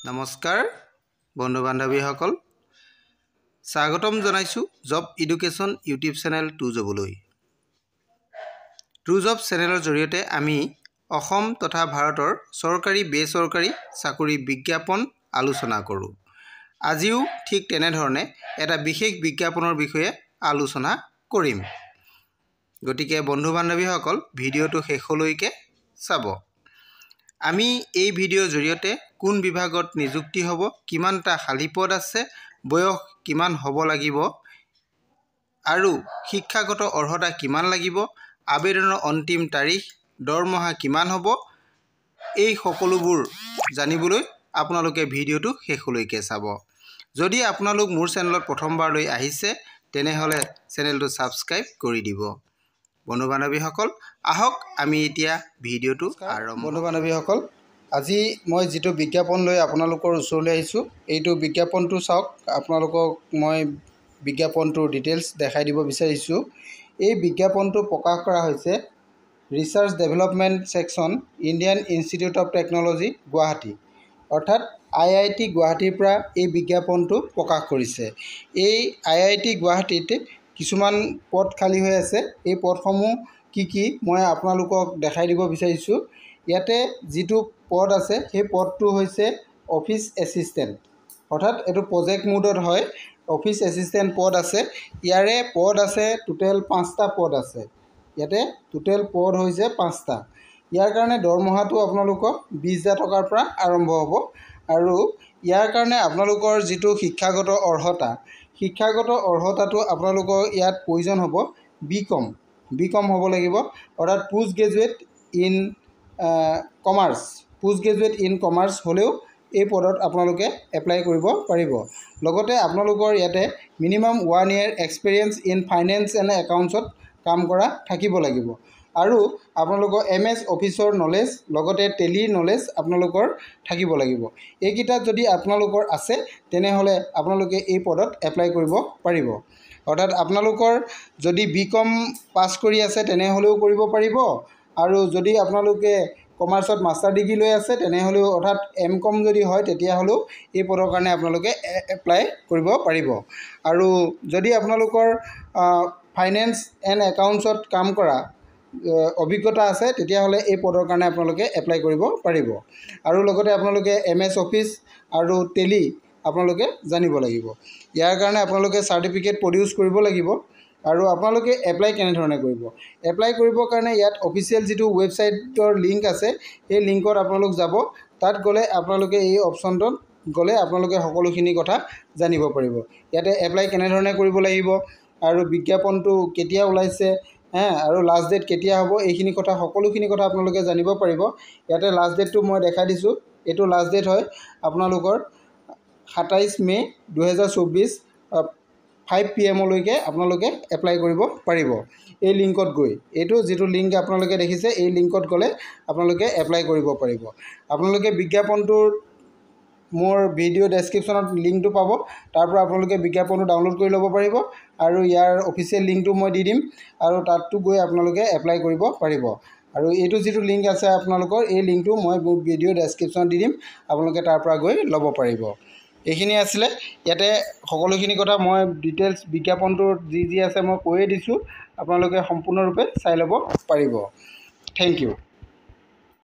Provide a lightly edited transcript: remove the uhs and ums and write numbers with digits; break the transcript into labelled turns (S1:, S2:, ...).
S1: নমস্কাৰ বন্ধু বান্ধৱীসকল স্বাগতম জনাইছো job education YouTube channel to জবলৈ টু জব চেনেলৰ জৰিয়তে আমি অসম তথা ভাৰতৰ চৰকাৰী বেচৰকাৰী চাকৰি বিজ্ঞাপন আলোচনা কৰোঁ। আজিও ঠিক তেনেধৰণে এটা বিশেষ বিজ্ঞাপনৰ বিষয়ে আলোচনা কৰিম। গতিকে বন্ধু বান্ধৱীসকল ভিডিঅ'টো শেষলৈকে চাব। আমি এই ভিডিঅ'ৰ জৰিয়তে কোন বিভাগত নিযুক্তি হ'ব, কিমানটা খালী পদ আছে, বয়স কিমান হ'ব লাগিব আৰু শিক্ষাগত অৰ্হতা কিমান লাগিব, আবেদনৰ অন্তিম তাৰিখ, দৰমহা কিমান হ'ব, এই সকলোবোৰ জানিবলৈ আপোনালোকে ভিডিঅ'টো শেষলৈকে চাব। যদি আপোনালোক মোৰ চেনেলত প্ৰথমবাৰলৈ আহিছে তেনেহ'লে চেনেলটো ছাবস্ক্ৰাইব কৰি দিব। বন্ধু বান্ধৱীসকল আহক আমি এতিয়া ভিডিঅ'টো আৰম্ভ। বন্ধু বান্ধৱীসকল আজি মই যিটো বিজ্ঞাপন লৈ আপোনালোকৰ ওচৰলৈ আহিছোঁ এইটো বিজ্ঞাপনটো চাওক। আপোনালোকক মই বিজ্ঞাপনটোৰ ডিটেইলছ দেখাই দিব বিচাৰিছোঁ। এই বিজ্ঞাপনটো প্ৰকাশ কৰা হৈছে research development section Indian institute of technology Guwahati অৰ্থাৎ IIT গুৱাহাটীৰ পৰা এই বিজ্ঞাপনটো প্ৰকাশ কৰিছে। এই IIT গুৱাহাটীত কিছুমান পদ খালী হৈ আছে। এই পদসমূহ কি মই আপোনালোকক দেখাই দিব বিচাৰিছোঁ। ইয়াতে যিটো পদ আছে সেই পদটো হৈছে অফিচ এছিষ্টেণ্ট অৰ্থাৎ এইটো প্ৰজেক্ট মোডত হয়। অফিচ এছিষ্টেণ্ট পদ আছে। ইয়াৰে পদ আছে টোটেল 5টা পদ আছে। ইয়াতে টোটেল পদ হৈছে 5টা। ইয়াৰ কাৰণে দৰমহাটো আপোনালোকৰ 20,000 টকাৰ পৰা আৰম্ভ হ'ব আৰু ইয়াৰ কাৰণে আপোনালোকৰ যিটো শিক্ষাগত অৰ্হতাটো আপোনালোকৰ ইয়াত প্ৰয়োজন হ'ব BCom হ'ব লাগিব অৰ্থাৎ পোষ্ট গ্ৰেজুৱেট ইন কমাৰ্চ হ'লেও এই পদত আপোনালোকে এপ্লাই কৰিব পাৰিব। লগতে আপোনালোকৰ ইয়াতে minimum 1 year experience in finance and একাউণ্টছত কাম কৰা থাকিব লাগিব আৰু আপোনালোকৰ MS অফিচৰ নলেজ লগতে টেলিৰ নলেজ আপোনালোকৰ থাকিব লাগিব। এইকেইটাত যদি আপোনালোকৰ আছে তেনেহ'লে আপোনালোকে এই পদত এপ্লাই কৰিব পাৰিব। অৰ্থাৎ আপোনালোকৰ যদি BCom পাছ কৰি আছে তেনেহ'লেও কৰিব পাৰিব আৰু যদি আপোনালোকে কমাৰ্চত মাষ্টাৰ ডিগ্ৰী লৈ আছে তেনেহ'লেও অৰ্থাৎ MCom যদি হয় তেতিয়াহ'লেও এই পদৰ কাৰণে আপোনালোকে এপ্লাই কৰিব পাৰিব। আৰু যদি আপোনালোকৰ ফাইনেন্স এণ্ড একাউণ্টছত কাম কৰা অভিজ্ঞতা আছে তেতিয়াহ'লে এই পদৰ কাৰণে আপোনালোকে এপ্লাই কৰিব পাৰিব। আৰু লগতে আপোনালোকে MS অফিচ আৰু টেলি আপোনালোকে জানিব লাগিব। ইয়াৰ কাৰণে আপোনালোকে চাৰ্টিফিকেট প্ৰডিউচ কৰিব লাগিব। আৰু আপোনালোকে এপ্লাই কেনেধৰণে কৰিব? এপ্লাই কৰিবৰ কাৰণে ইয়াত অফিচিয়েল যিটো ৱেবছাইটৰ লিংক আছে এই লিংকত আপোনালোক যাব। তাত গ'লে আপোনালোকে এই অপশ্যনটোত গ'লে আপোনালোকে সকলোখিনি কথা জানিব পাৰিব। ইয়াতে এপ্লাই কেনেধৰণে কৰিব লাগিব আৰু বিজ্ঞাপনটো কেতিয়া ওলাইছে আৰু লাষ্ট ডেট কেতিয়া হ'ব এইখিনি কথা সকলোখিনি কথা আপোনালোকে জানিব পাৰিব। ইয়াতে লাষ্ট ডেটটো মই দেখাই দিছোঁ। এইটো লাষ্ট ডেট হয় আপোনালোকৰ 27 মে 2024 5 PM লৈকে আপোনালোকে এপ্লাই কৰিব পাৰিব এই লিংকত গৈ। এইটো যিটো লিংক আপোনালোকে দেখিছে এই লিংকত গ'লে আপোনালোকে এপ্লাই কৰিব পাৰিব। আপোনালোকে বিজ্ঞাপনটোৰ মোৰ ভিডিঅ' ডেছক্ৰিপশ্যনত লিংকটো পাব। তাৰ পৰা আপোনালোকে বিজ্ঞাপনটো ডাউনলোড কৰি ল'ব পাৰিব আৰু ইয়াৰ অফিচিয়েল লিংকটো মই দি দিম আৰু তাতটো গৈ আপোনালোকে এপ্লাই কৰিব পাৰিব। আৰু এইটো যিটো লিংক আছে আপোনালোকৰ এই লিংকটো মই ভিডিঅ' ডেছক্ৰিপশ্যনত দি দিম। আপোনালোকে তাৰ পৰা গৈ ল'ব পাৰিব। এইখিনি আছিলে। ইয়াতে সকলোখিনি কথা মই ডিটেইলছ বিজ্ঞাপনটোৰ যি আছে মই কৈয়ে দিছোঁ। আপোনালোকে সম্পূৰ্ণৰূপে চাই ল'ব পাৰিব। Thank U.